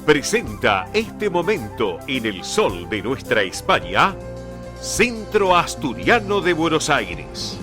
presenta este momento en el sol de nuestra España, Centro Asturiano de Buenos Aires.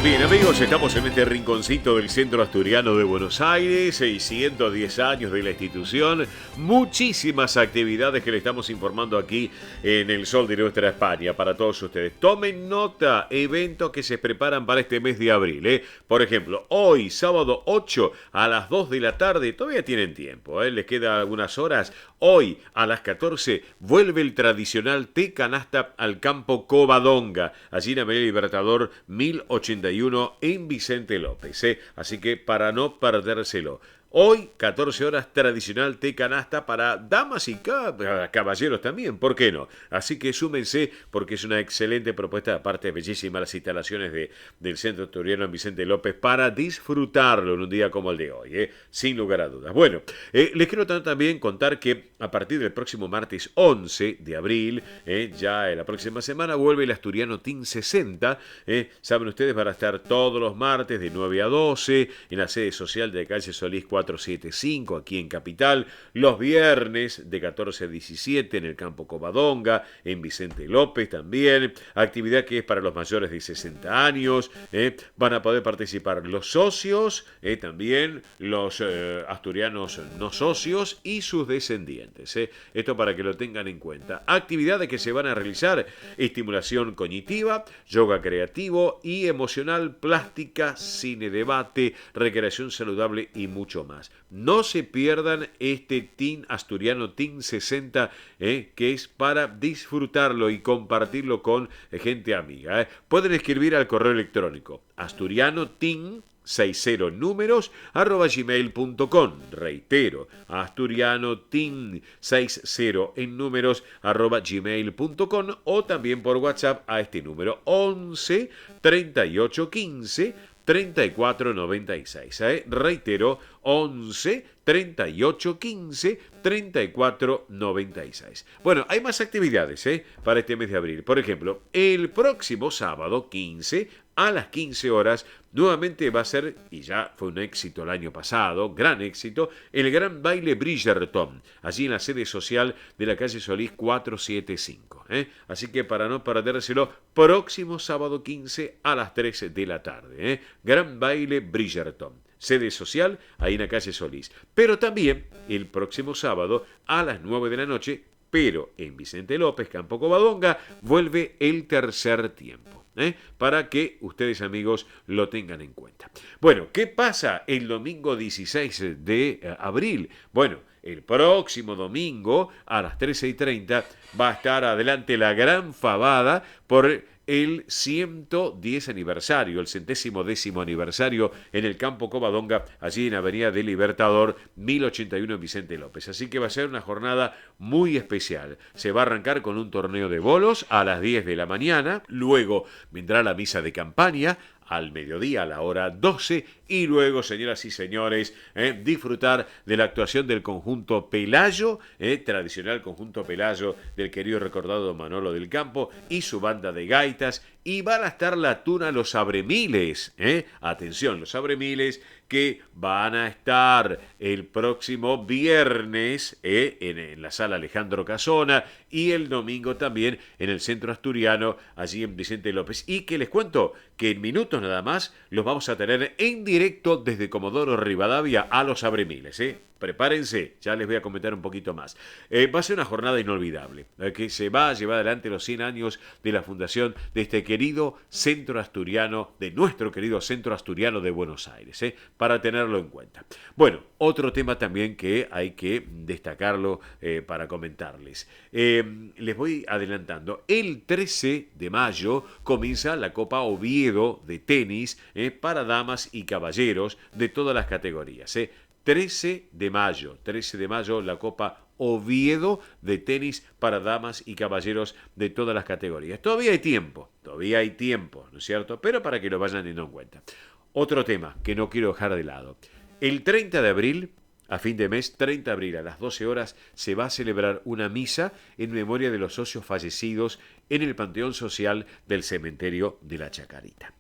Bien amigos, estamos en este rinconcito del Centro Asturiano de Buenos Aires, 610 años de la institución, muchísimas actividades que le estamos informando aquí en el sol de nuestra España para todos ustedes. Tomen nota, eventos que se preparan para este mes de abril. Por ejemplo, hoy, sábado 8 a las 2 de la tarde, todavía tienen tiempo, les quedan algunas horas. Hoy a las 14 vuelve el tradicional té canasta al campo Covadonga, allí en Avenida Libertador 1081 en Vicente López. Así que para no perdérselo. Hoy, 14 horas, tradicional té canasta para damas y caballeros también, ¿por qué no? Así que súmense porque es una excelente propuesta, aparte bellísimas las instalaciones del Centro Asturiano en Vicente López para disfrutarlo en un día como el de hoy, sin lugar a dudas. Bueno, les quiero también contar que a partir del próximo martes 11 de abril, ya en la próxima semana, vuelve el Asturiano Team 60. Saben ustedes, van a estar todos los martes de 9 a 12 en la sede social de calle Solís 475 aquí en Capital, los viernes de 14 a 17 en el campo Covadonga, en Vicente López también, actividad que es para los mayores de 60 años, van a poder participar los socios, también los asturianos no socios y sus descendientes, esto para que lo tengan en cuenta. Actividades que se van a realizar: estimulación cognitiva, yoga creativo y emocional, plástica, cine debate, recreación saludable y mucho más. No se pierdan este Team Asturiano Team 60, que es para disfrutarlo y compartirlo con gente amiga. Pueden escribir al correo electrónico asturianoteam 60 números @gmail.com. Reitero, asturianoteam 60 en números @gmail.com, o también por WhatsApp a este número 11 38 15 3496. Reitero, 11 38 15 34 96. Bueno, hay más actividades para este mes de abril. Por ejemplo, el próximo sábado 15 a las 15 horas, nuevamente va a ser, y ya fue un éxito el año pasado, gran éxito, el Gran Baile Bridgerton, allí en la sede social de la calle Solís 475. Así que para no perdérselo, próximo sábado 15 a las 13 de la tarde. Gran Baile Bridgerton, sede social ahí en la calle Solís. Pero también el próximo sábado a las 9 de la noche, pero en Vicente López, campo Covadonga, vuelve el tercer tiempo. Para que ustedes, amigos, lo tengan en cuenta. Bueno, ¿qué pasa el domingo 16 de abril? Bueno, el próximo domingo a las 13:30 va a estar adelante la gran fabada por el 110 aniversario, el 110º aniversario en el campo Covadonga, allí en Avenida del Libertador 1081 en Vicente López. Así que va a ser una jornada muy especial. Se va a arrancar con un torneo de bolos a las 10 de la mañana, luego vendrá la misa de campaña al mediodía, a la hora 12, y luego, señoras y señores, disfrutar de la actuación del conjunto Pelayo, tradicional conjunto Pelayo del querido recordado Manolo del Campo y su banda de gaitas, y van a estar la tuna Los Abremiles, atención, Los Abremiles, que van a estar el próximo viernes en la sala Alejandro Casona, y el domingo también en el Centro Asturiano, allí en Vicente López. Y que les cuento que en minutos nada más los vamos a tener en directo desde Comodoro Rivadavia a Los Abremiles. Prepárense, ya les voy a comentar un poquito más. Va a ser una jornada inolvidable, que se va a llevar adelante los 100 años de la fundación de este querido Centro Asturiano, de nuestro querido Centro Asturiano de Buenos Aires, para tenerlo en cuenta. Bueno, otro tema también que hay que destacarlo para comentarles. Les voy adelantando. El 13 de mayo comienza la Copa Oviedo de tenis para damas y caballeros de todas las categorías. 13 de mayo, la Copa Oviedo de tenis para damas y caballeros de todas las categorías. Todavía hay tiempo, ¿no es cierto? Pero para que lo vayan teniendo en cuenta. Otro tema que no quiero dejar de lado. El 30 de abril, a fin de mes, 30 de abril a las 12 horas, se va a celebrar una misa en memoria de los socios fallecidos en el Panteón Social del Cementerio de la Chacarita.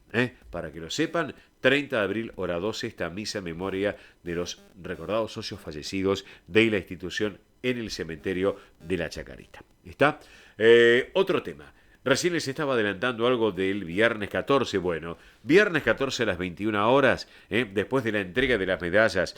Para que lo sepan, 30 de abril, hora 12, esta misa en memoria de los recordados socios fallecidos de la institución en el cementerio de la Chacarita. ¿Está? Otro tema. Recién les estaba adelantando algo del viernes 14. Bueno, viernes 14 a las 21 horas, después de la entrega de las medallas,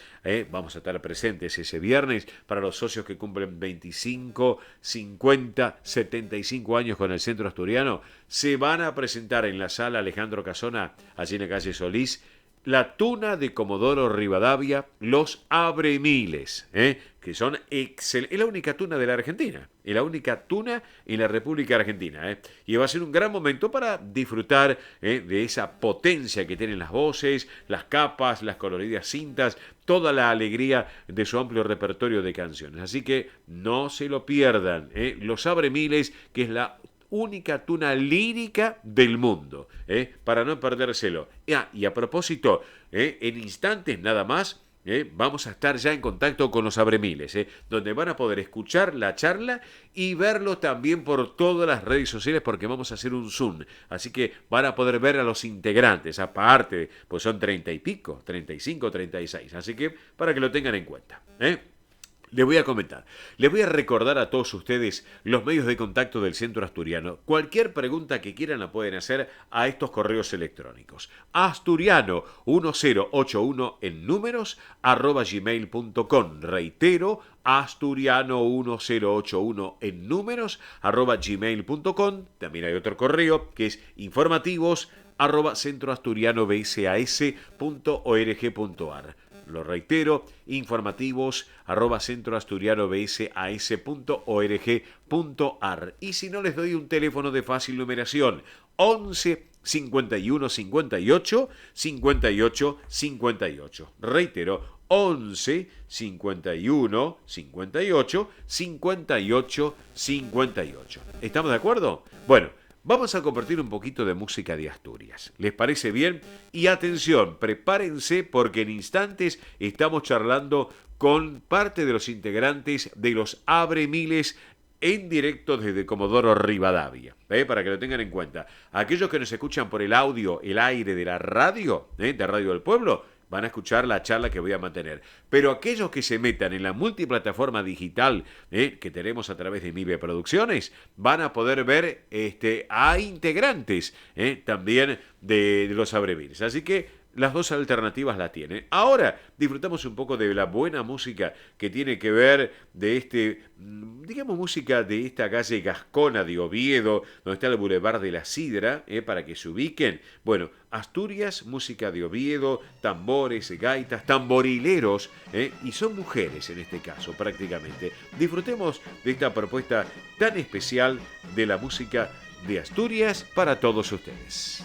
vamos a estar presentes ese viernes para los socios que cumplen 25, 50, 75 años con el Centro Asturiano. Se van a presentar en la sala Alejandro Casona, allí en la calle Solís, la tuna de Comodoro Rivadavia, los abremiles, que son excelentes. Es la única tuna de la Argentina, es la única tuna en la República Argentina. Y va a ser un gran momento para disfrutar de esa potencia que tienen las voces, las capas, las coloridas cintas, toda la alegría de su amplio repertorio de canciones. Así que no se lo pierdan. Los abremiles, que es la única tuna lírica del mundo, para no perdérselo. Y a propósito, en instantes nada más, vamos a estar ya en contacto con los abremiles, donde van a poder escuchar la charla y verlo también por todas las redes sociales, porque vamos a hacer un Zoom. Así que van a poder ver a los integrantes, aparte, pues son 30 y pico, 35, 36. Así que para que lo tengan en cuenta. Les voy a comentar, les voy a recordar a todos ustedes los medios de contacto del Centro Asturiano. Cualquier pregunta que quieran la pueden hacer a estos correos electrónicos. Asturiano1081 en números @gmail.com. Reitero, asturiano1081 en números @gmail.com. También hay otro correo que es informativos @centroasturianobsas.org.ar. Lo reitero, informativos @centroasturianobsas.org.ar. Y si no, les doy un teléfono de fácil numeración: 11 51 58 58 58. Reitero, 11 51 58 58 58. ¿Estamos de acuerdo? Bueno, vamos a compartir un poquito de música de Asturias. ¿Les parece bien? Y atención, prepárense porque en instantes estamos charlando con parte de los integrantes de los Abremiles en directo desde Comodoro Rivadavia, para que lo tengan en cuenta. Aquellos que nos escuchan por el audio, el aire de la radio, de Radio del Pueblo, van a escuchar la charla que voy a mantener. Pero aquellos que se metan en la multiplataforma digital que tenemos a través de MIBE Producciones, van a poder ver a integrantes también de los Abremiles. Así que las dos alternativas la tienen. Ahora disfrutamos un poco de la buena música que tiene que ver de música de esta calle Gascona de Oviedo, donde está el Boulevard de la Sidra, para que se ubiquen. Bueno, Asturias, música de Oviedo, tambores, gaitas, tamborileros, y son mujeres en este caso prácticamente. Disfrutemos de esta propuesta tan especial de la música de Asturias para todos ustedes.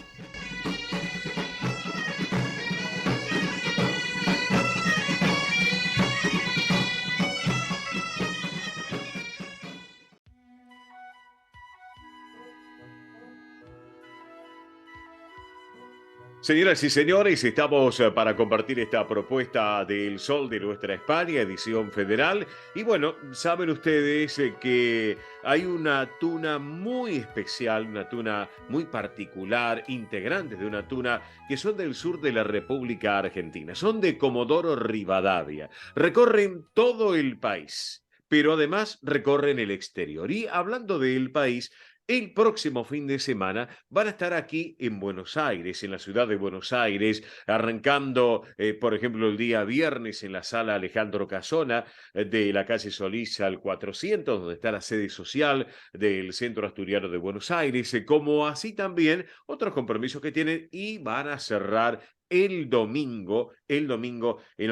Señoras y señores, estamos para compartir esta propuesta del Sol de nuestra España, edición federal. Y bueno, saben ustedes que hay una tuna muy especial, una tuna muy particular, integrantes de una tuna que son del sur de la República Argentina. Son de Comodoro Rivadavia. Recorren todo el país, pero además recorren el exterior. Y hablando del país, el próximo fin de semana van a estar aquí en Buenos Aires, en la ciudad de Buenos Aires, arrancando, por ejemplo, el día viernes en la sala Alejandro Casona de la calle Solís al 400, donde está la sede social del Centro Asturiano de Buenos Aires, como así también otros compromisos que tienen, y van a cerrar el domingo en lo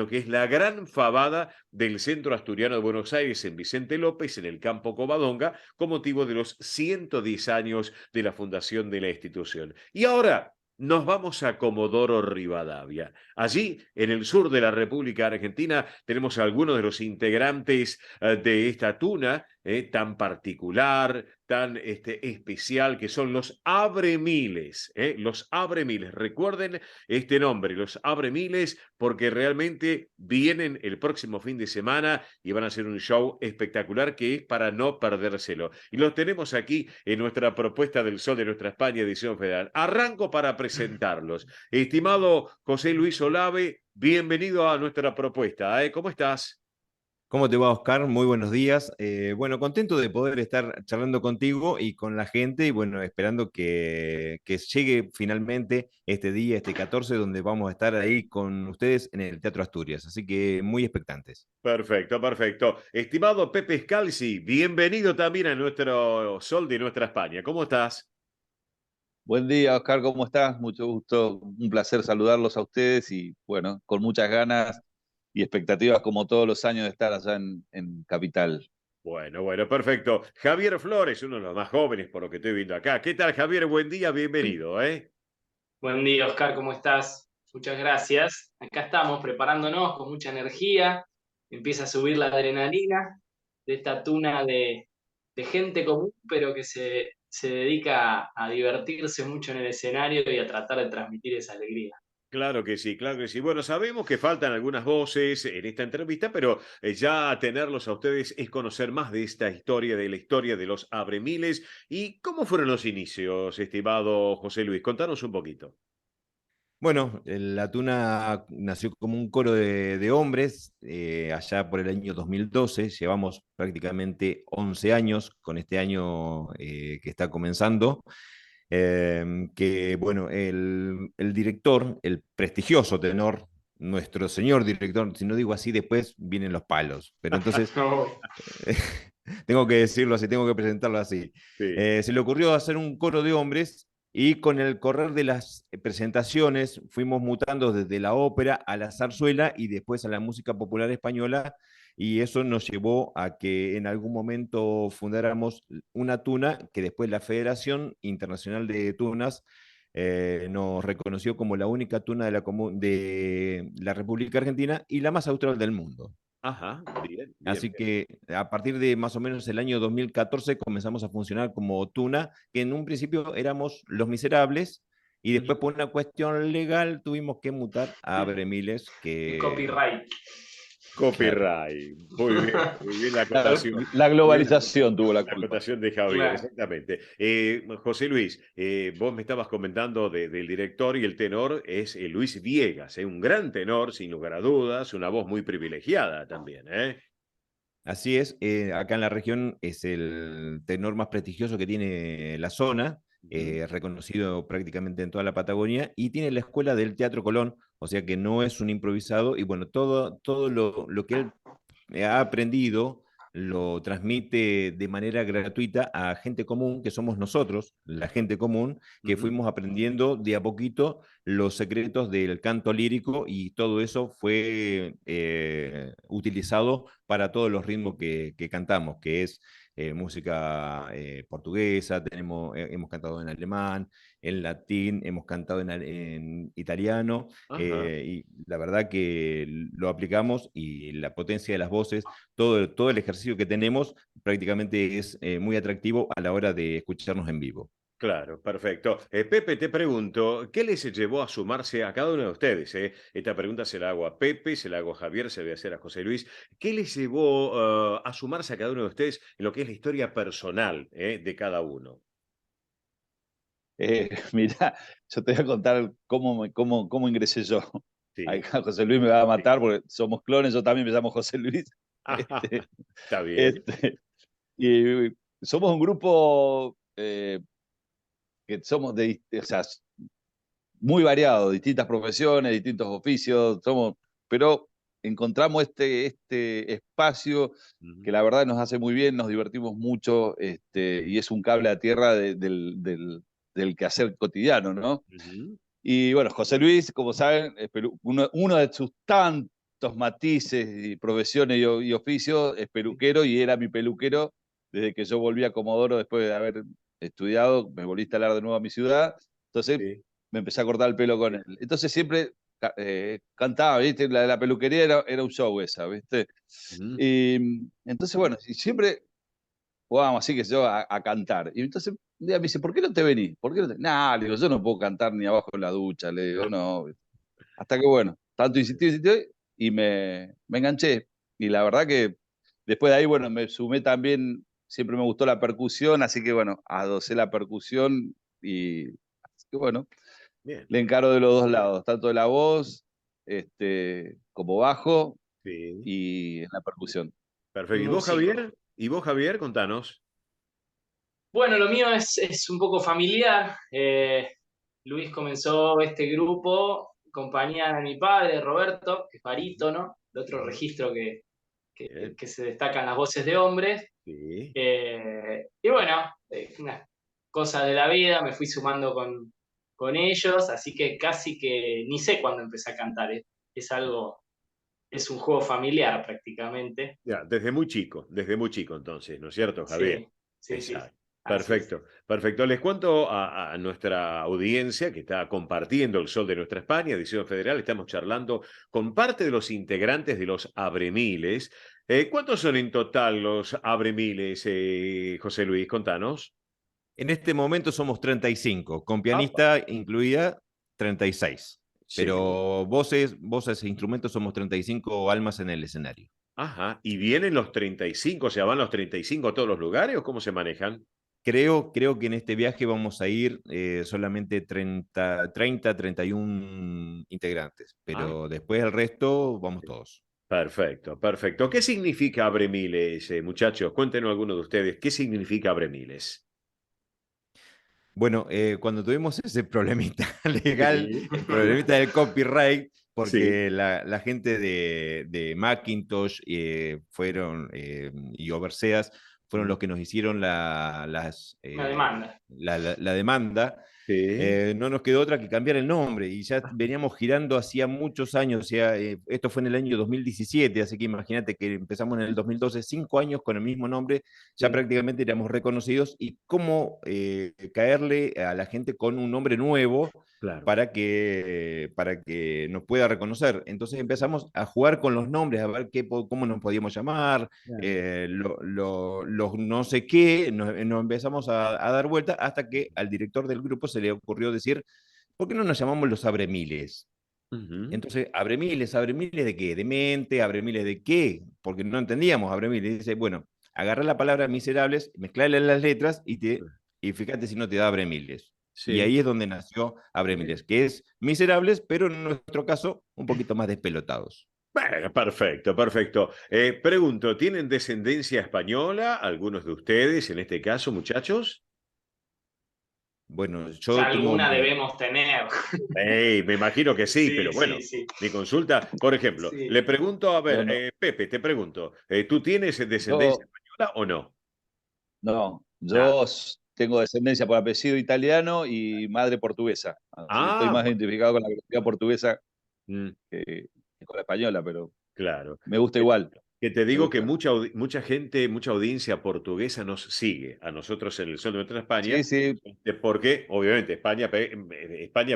que es la gran fabada del Centro Asturiano de Buenos Aires en Vicente López, en el Campo Covadonga, con motivo de los 110 años de la fundación de la institución. Y ahora nos vamos a Comodoro Rivadavia. Allí, en el sur de la República Argentina, tenemos a algunos de los integrantes de esta tuna tan particular, tan especial, que son los Abremiles. Los Abremiles. Recuerden este nombre, los Abremiles, porque realmente vienen el próximo fin de semana y van a hacer un show espectacular que es para no perdérselo. Y los tenemos aquí en nuestra propuesta del Sol de nuestra España, edición federal. Arranco para presentarlos. Estimado José Luis Olave, bienvenido a nuestra propuesta. ¿Cómo estás? ¿Cómo te va, Oscar? Muy buenos días. Bueno, contento de poder estar charlando contigo y con la gente y bueno, esperando que llegue finalmente este día, este 14, donde vamos a estar ahí con ustedes en el Teatro Asturias. Así que muy expectantes. Perfecto, perfecto. Estimado Pepe Scalzi, bienvenido también a nuestro Sol de nuestra España. ¿Cómo estás? Buen día, Oscar, ¿cómo estás? Mucho gusto, un placer saludarlos a ustedes y bueno, con muchas ganas y expectativas como todos los años de estar allá en Capital. Bueno, bueno, perfecto. Javier Flores, uno de los más jóvenes por lo que estoy viendo acá. ¿Qué tal, Javier? Buen día, bienvenido, ¿eh? Buen día, Oscar, ¿cómo estás? Muchas gracias. Acá estamos preparándonos con mucha energía. Empieza a subir la adrenalina de esta tuna de gente común, pero que se dedica a divertirse mucho en el escenario y a tratar de transmitir esa alegría. Claro que sí, claro que sí. Bueno, sabemos que faltan algunas voces en esta entrevista, pero ya tenerlos a ustedes es conocer más de esta historia, de la historia de los Abremiles. ¿Y cómo fueron los inicios, estimado José Luis? Contanos un poquito. Bueno, la Tuna nació como un coro de hombres allá por el año 2012. Llevamos prácticamente 11 años con este año que está comenzando. Que bueno, el director, el prestigioso tenor, nuestro señor director, si no digo así, después vienen los palos, pero entonces tengo que decirlo así, tengo que presentarlo así. Sí. Se le ocurrió hacer un coro de hombres y con el correr de las presentaciones fuimos mutando desde la ópera a la zarzuela y después a la música popular española, y eso nos llevó a que en algún momento fundáramos una tuna que después la Federación Internacional de Tunas nos reconoció como la única tuna de la República Argentina y la más austral del mundo. Ajá, bien, bien, Así bien. que a partir de más o menos el año 2014 comenzamos a funcionar como Tuna, que en un principio éramos Los Miserables, y después por una cuestión legal tuvimos que mutar a Bremiles, El que, copyright. claro. Copyright. Muy bien la Claro, acotación. la Muy bien globalización tuvo la la culpa. acotación de Javier, Claro. exactamente. José Luis, vos me estabas comentando del director y el tenor es Luis Viegas, un gran tenor, sin lugar a dudas, una voz muy privilegiada también, ¿eh? Así es, acá en la región es el tenor más prestigioso que tiene la zona, Ujú. reconocido prácticamente en toda la Patagonia, y tiene la escuela del Teatro Colón, o sea que no es un improvisado, y bueno, todo lo que él ha aprendido lo transmite de manera gratuita a gente común, que somos nosotros, la gente común, que Ujú. fuimos aprendiendo de a poquito los secretos del canto lírico, y todo eso fue utilizado para todos los ritmos que cantamos, que es música portuguesa, hemos cantado en alemán, en latín, hemos cantado en italiano, Ajá. y la verdad que lo aplicamos, y la potencia de las voces, todo el ejercicio que tenemos prácticamente es muy atractivo a la hora de escucharnos en vivo. Claro, perfecto. Pepe, te pregunto, ¿qué les llevó a sumarse a cada uno de ustedes? Esta pregunta se la hago a Pepe, se la hago a Javier, se la voy a hacer a José Luis. ¿Qué les llevó a sumarse a cada uno de ustedes en lo que es la historia personal de cada uno? Mirá, yo te voy a contar cómo ingresé yo. Sí. Acá José Luis me va a matar porque somos clones, yo también me llamo José Luis. Este, Está bien. este, y somos un grupo que somos o sea, muy variado, distintas profesiones, distintos oficios, pero encontramos este espacio que Ujú, la verdad nos hace muy bien, nos divertimos mucho, y es un cable a tierra del quehacer cotidiano, ¿no? ujú. Y bueno, José Luis, como saben, es uno de sus tantos matices y profesiones y oficios es Sí, peluquero, y era mi peluquero desde que yo volví a Comodoro después de haber estudiado, me volví a instalar de nuevo a mi ciudad, entonces sí, me empecé a cortar el pelo con él. Entonces siempre cantaba, ¿viste? La peluquería era un show esa, ¿viste? ujú, Y entonces, bueno, y siempre jugábamos así, que sé yo, a cantar. Y entonces un día me dice, ¿por qué no te venís? ¿Por qué no te...? Nah, le digo, yo no puedo cantar ni abajo en la ducha, le digo, no. Hasta que bueno, tanto insistió, y me enganché. Y la verdad que después de ahí, bueno, me sumé también, siempre me gustó la percusión, así que bueno, adosé la percusión y así que bueno, Bien. le encaro de los dos lados, tanto de la voz, como bajo Sí. y en la percusión. Perfecto. ¿Y vos, Músico. Javier? ¿Y vos, Javier? Contanos. Bueno, lo mío es un poco familiar. Luis comenzó este grupo en compañía de mi padre, Roberto, que es barítono, de otro Bien, registro bien. que se destacan las voces de hombres. Sí. Y bueno, unas cosas de la vida, me fui sumando con ellos, así que casi que ni sé cuándo empecé a cantar. Es algo, es un juego familiar prácticamente. Ya, desde muy chico entonces, ¿no es cierto, Javier? Sí, sí, sí, Exacto. así es. Perfecto, perfecto. Les cuento a nuestra audiencia que está compartiendo el sol de nuestra España, Edición Federal. Estamos charlando con parte de los integrantes de los Abremiles. ¿Cuántos son en total los Abremiles, José Luis? Contanos. En este momento somos 35, con Ah, pianista incluida 36. sí. Pero voces e instrumentos somos 35 almas en el escenario. Ajá. ¿Y vienen los 35? O sea, ¿van los 35 a todos los lugares o cómo se manejan? Creo que en este viaje vamos a ir solamente 31 integrantes, Ah, pero después el resto vamos todos. perfecto, perfecto. ¿Qué significa Abremiles, muchachos? Cuéntenos alguno de ustedes. ¿Qué significa Abremiles? Bueno, cuando tuvimos ese problemita legal, Sí. el problemita del copyright, Sí. porque la gente de Macintosh y Overseas fueron los que nos hicieron Una demanda. la demanda. Sí. No nos quedó otra que cambiar el nombre y ya veníamos girando hacía muchos años, o sea, esto fue en el año 2017, así que imagínate que empezamos en el 2012, 5 años con el mismo nombre, ya Sí. prácticamente éramos reconocidos y cómo caerle a la gente con un nombre nuevo Claro. para que nos pueda reconocer. Entonces empezamos a jugar con los nombres, a ver cómo nos podíamos llamar, Claro. los no sé qué, nos empezamos a dar vuelta hasta que al director del grupo se le ocurrió decir, ¿por qué no nos llamamos los Abremiles? Ujú. Entonces, Abremiles de qué? ¿De mente? ¿Abremiles de qué? Porque no entendíamos Abremiles. Dice, bueno, agarra la palabra miserables, mezclale las letras y fíjate si no te da Abremiles. Y Sí. ahí es donde nació Abremiles, que es miserables, pero en nuestro caso, un poquito más despelotados. Bueno, perfecto, perfecto. Pregunto, ¿tienen descendencia española algunos de ustedes en este caso, muchachos? Bueno, Ya yo tengo alguna mi, debemos tener. Me imagino que sí, Sí, pero sí, bueno, sí. mi consulta, por ejemplo, Sí. le pregunto, a ver, No, no, Pepe, te pregunto, ¿tú tienes descendencia yo, española o no? no, Nada. tengo descendencia por apellido italiano y madre portuguesa, así que estoy Ah, más bueno, identificado con la comunidad portuguesa mm, que con la española, pero claro. me gusta igual, Que te me digo que gusta. mucha gente, mucha audiencia portuguesa nos sigue a nosotros en el Sol de Nuestra Sí, España, sí, porque obviamente España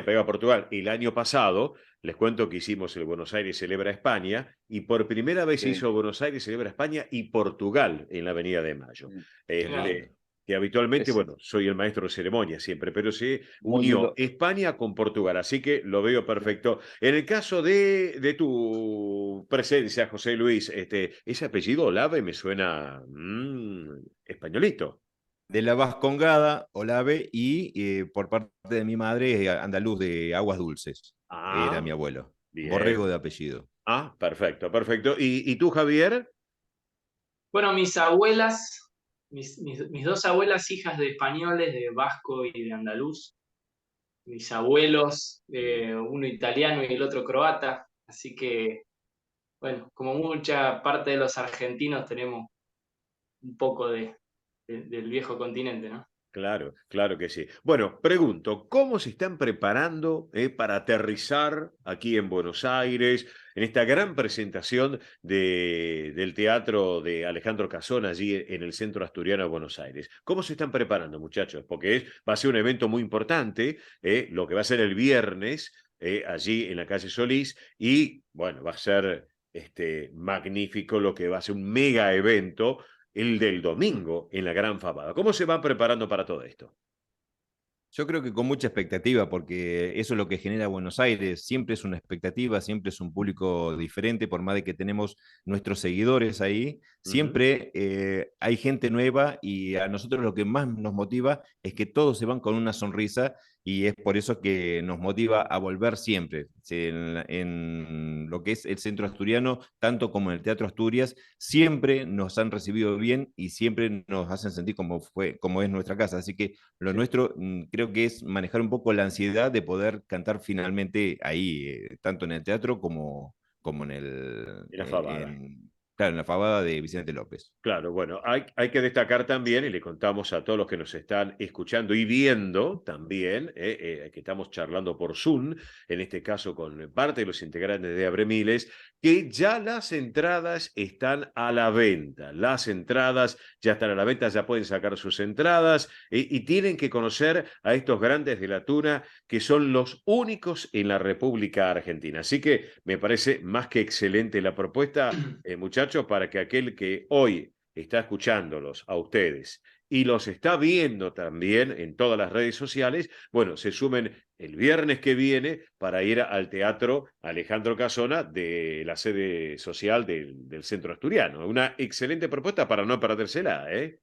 pega a Portugal. El año pasado, les cuento que hicimos el Buenos Aires Celebra España y por primera vez se sí, hizo Buenos Aires Celebra España y Portugal en la Avenida de Mayo. sí. Qué Claro. lindo. Que habitualmente, Es bueno, soy el maestro de ceremonia siempre, pero se muy unió lindo. España con Portugal, así que lo veo perfecto. En el caso de tu presencia, José Luis, ese apellido Olave me suena españolito. de la Vascongada, Olave, y por parte de mi madre, andaluz de Aguas Dulces, era Ah, mi abuelo. bien. Borrego de apellido. Ah, perfecto, perfecto. ¿Y tú, Javier? Bueno, mis abuelas, mis dos abuelas, hijas de españoles, de vasco y de andaluz. Mis abuelos, uno italiano y el otro croata. Así que, bueno, como mucha parte de los argentinos tenemos un poco del viejo continente, ¿no? Claro, claro que sí. Bueno, pregunto, ¿cómo se están preparando para aterrizar aquí en Buenos Aires, en esta gran presentación del teatro de Alejandro Casón allí en el Centro Asturiano de Buenos Aires? ¿Cómo se están preparando, muchachos? Porque va a ser un evento muy importante, lo que va a ser el viernes, allí en la calle Solís, y bueno, va a ser magnífico lo que va a ser un mega evento el del domingo en la Gran Fabada. ¿Cómo se van preparando para todo esto? Yo creo que con mucha expectativa, porque eso es lo que genera Buenos Aires. Siempre es una expectativa, siempre es un público diferente, por más de que tenemos nuestros seguidores ahí, Ujú. siempre hay gente nueva y a nosotros lo que más nos motiva es que todos se van con una sonrisa y es por eso que nos motiva a volver siempre. En lo que es el Centro Asturiano, tanto como en el Teatro Asturias, siempre nos han recibido bien y siempre nos hacen sentir como es nuestra casa. Así que lo Sí. nuestro creo que es manejar un poco la ansiedad de poder cantar finalmente ahí, tanto en el teatro como En la Fabada. claro, en la fabada de Vicente López. Claro, bueno, hay que destacar también, y le contamos a todos los que nos están escuchando y viendo también, que estamos charlando por Zoom, en este caso con parte de los integrantes de Abremiles, que ya las entradas están a la venta. Las entradas ya están a la venta, ya pueden sacar sus entradas y tienen que conocer a estos grandes de la tuna que son los únicos en la República Argentina. Así que me parece más que excelente la propuesta, muchachos, para que aquel que hoy está escuchándolos a ustedes y los está viendo también en todas las redes sociales, bueno, se sumen el viernes que viene para ir al Teatro Alejandro Casona de la sede social del Centro Asturiano. Una excelente propuesta para no perdérsela, ¿eh?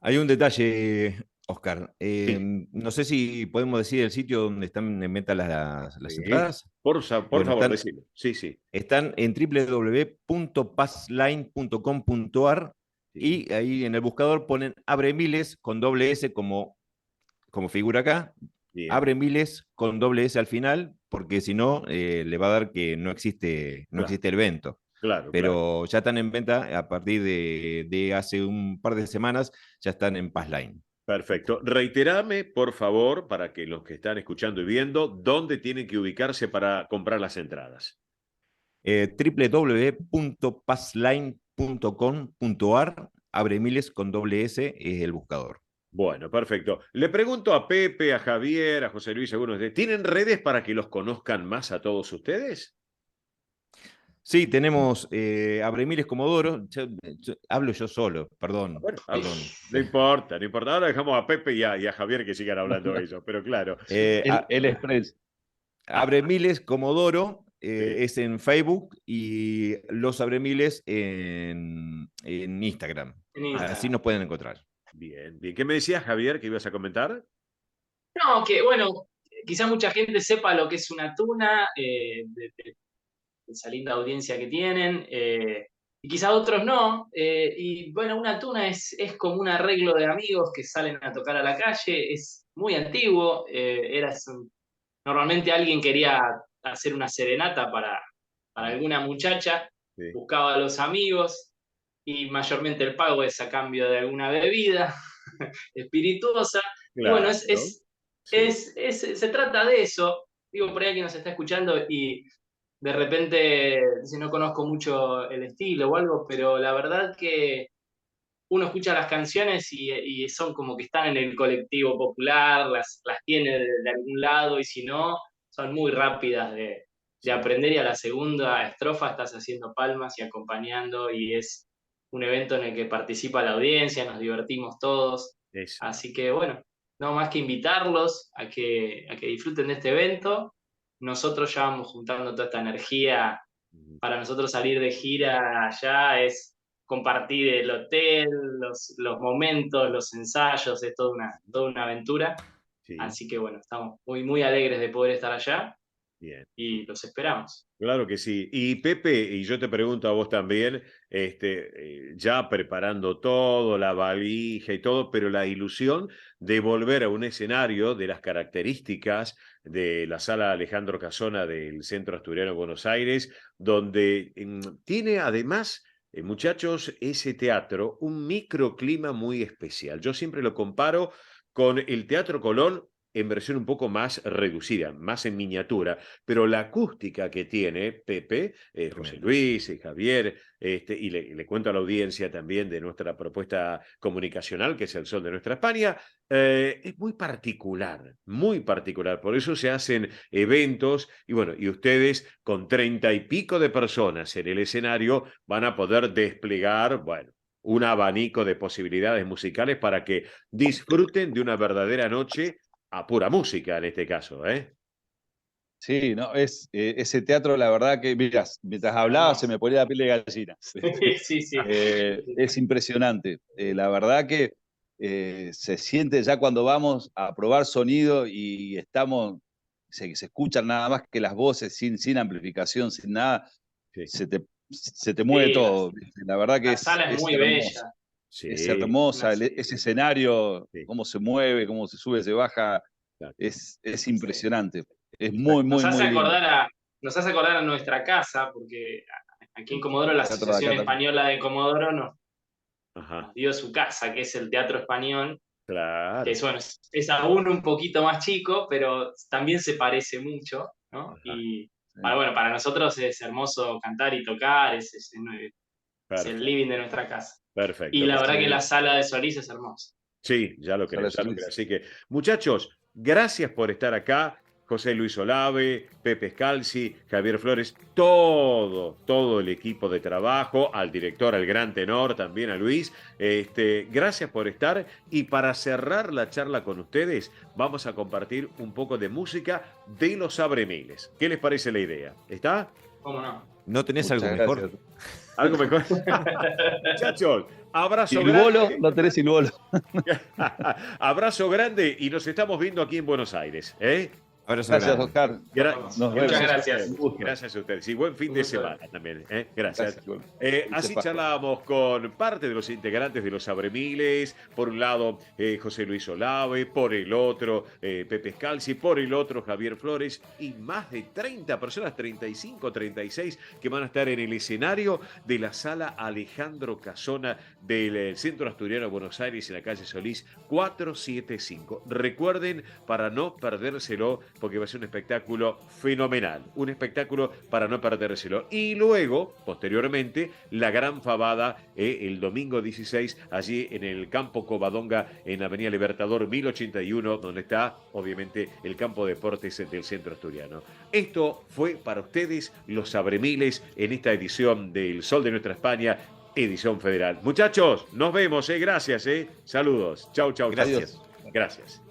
Hay un detalle, Oscar. Sí, No sé si podemos decir el sitio donde están en venta las sí. entradas. Por Bueno, favor, decilo. Sí, sí, están en www.passline.com.ar sí. y ahí en el buscador ponen Abre Miles con doble S como figura acá, Bien, abre miles con doble S al final, porque si no, le va a dar que no claro, existe el evento. claro, claro. Pero ya están en venta a partir de hace un par de semanas, ya están en Passline. Perfecto. Reiterame, por favor, para que los que están escuchando y viendo, dónde tienen que ubicarse para comprar las entradas. www.passline.com.ar, abre miles con doble S es el buscador. Bueno, perfecto. Le pregunto a Pepe, a Javier, a José Luis, algunos de... ¿Tienen redes para que los conozcan más a todos ustedes? Sí, tenemos Abremiles Comodoro. Hablo yo solo, perdón, Bueno, perdón. no importa, no importa. Ahora dejamos a Pepe y a Javier que sigan hablando ellos, pero claro. Eh, a- El Express. Abremiles Comodoro Sí, es en Facebook y Los Abremiles en Instagram. En Así Instagram. nos pueden encontrar. bien, bien. ¿Qué me decías, Javier, que ibas a comentar? No, que bueno, quizá mucha gente sepa lo que es una tuna, de esa linda audiencia que tienen, y quizá otros no. Y bueno, una tuna es como un arreglo de amigos que salen a tocar a la calle, es muy antiguo, normalmente alguien quería hacer una serenata para alguna muchacha, Sí, buscaba a los amigos y mayormente el pago es a cambio de alguna bebida espirituosa. Y bueno, claro. Sí, se trata de eso. Digo, por ahí que nos está escuchando y de repente dice, no conozco mucho el estilo o algo, pero la verdad que uno escucha las canciones y son como que están en el colectivo popular, las tiene de algún lado y si no, son muy rápidas de sí, aprender y a la segunda estrofa estás haciendo palmas y acompañando y es un evento en el que participa la audiencia, nos divertimos todos. eso. Así que bueno, no más que invitarlos a que disfruten de este evento. Nosotros ya vamos juntando toda esta energía para nosotros salir de gira allá es compartir el hotel, los momentos, los ensayos, es toda una aventura. Sí, Así que bueno, estamos muy, muy alegres de poder estar allá bien. y los esperamos. Claro que sí. Y Pepe, y yo te pregunto a vos también, ya preparando todo, la valija y todo, pero la ilusión de volver a un escenario de las características de la sala Alejandro Casona del Centro Asturiano de Buenos Aires, donde tiene además, muchachos, ese teatro un microclima muy especial. Yo siempre lo comparo con el Teatro Colón en versión un poco más reducida, más en miniatura, pero la acústica que tiene Pepe, José Tremendo. Luis, Javier, y le cuento a la audiencia también de nuestra propuesta comunicacional, que es el Sol de Nuestra España, es muy particular, muy particular. Por eso se hacen eventos y bueno, y ustedes con 30 y pico de personas en el escenario van a poder desplegar, bueno, un abanico de posibilidades musicales para que disfruten de una verdadera noche a pura música en este caso, ¿eh? Sí, no, ese teatro, la verdad que, mirá, mientras hablaba se me ponía la piel de gallina. Sí, sí. Es impresionante. La verdad que se siente ya cuando vamos a probar sonido y se escuchan nada más que las voces sin amplificación, sin nada, Sí, se te mueve Sí, todo. La verdad que la sala es es muy hermoso. bella. Es sí, hermosa, Sí. ese escenario, sí, cómo se mueve, cómo se sube, se baja, exacto, es impresionante. Es muy, exacto. muy, muy lindo. Nos hace acordar a nuestra casa, porque aquí en Comodoro la Teatro de Asociación acá también. Española de Comodoro nos Ajá, dio su casa, que es el Teatro Español, que es, claro. bueno, es aún un poquito más chico, pero también se parece mucho, ¿no? Ajá, Y Sí. bueno, para nosotros es hermoso cantar y tocar, es el perfecto, living de nuestra casa. Y perfecto. la verdad que la Sí, sala de Solís es hermosa. Sí, ya lo creo, Sala ya lo creo. Solís. Así que, muchachos, gracias por estar acá. José Luis Olave, Pepe Scalzi, Javier Flores, todo el equipo de trabajo, al director, al gran tenor, también a Luis. Gracias por estar. Y para cerrar la charla con ustedes, vamos a compartir un poco de música de los Abremiles. ¿Qué les parece la idea? ¿Está? ¿Cómo no? ¿No tenés algo Muchas mejor? gracias. ¿Algo mejor? Muchachos, ¿Y abrazo el bolo? grande. ¿No tenés el bolo? Abrazo grande y nos estamos viendo aquí en Buenos Aires. ¿Eh? Abrazo Gracias, grande. Oscar. Nos Muchas vemos. Gracias a gracias. ustedes. Un gusto. Gracias a ustedes. Y buen fin Un de gusto. semana también. Gracias. Gracias. Bueno, Así Pascua. charlábamos con parte de los integrantes de los Abremiles. Por un lado, José Luis Olave. Por el otro, Pepe Scalzi. Por el otro, Javier Flores. Y más de 30 personas, 35, 36, que van a estar en el escenario de la sala Alejandro Casona del Centro Asturiano de Buenos Aires, en la calle Solís 475. Recuerden, para no perdérselo, porque va a ser un espectáculo fenomenal, un espectáculo para no perdérselo. Y luego, posteriormente, la gran fabada el domingo 16, allí en el campo Covadonga, en Avenida Libertador 1081, donde está, obviamente, el campo de deportes del Centro Asturiano. Esto fue para ustedes, los Abremiles, en esta edición del Sol de Nuestra España, edición federal. Muchachos, nos vemos, gracias, saludos. Chau, chau, chau. Gracias. Gracias.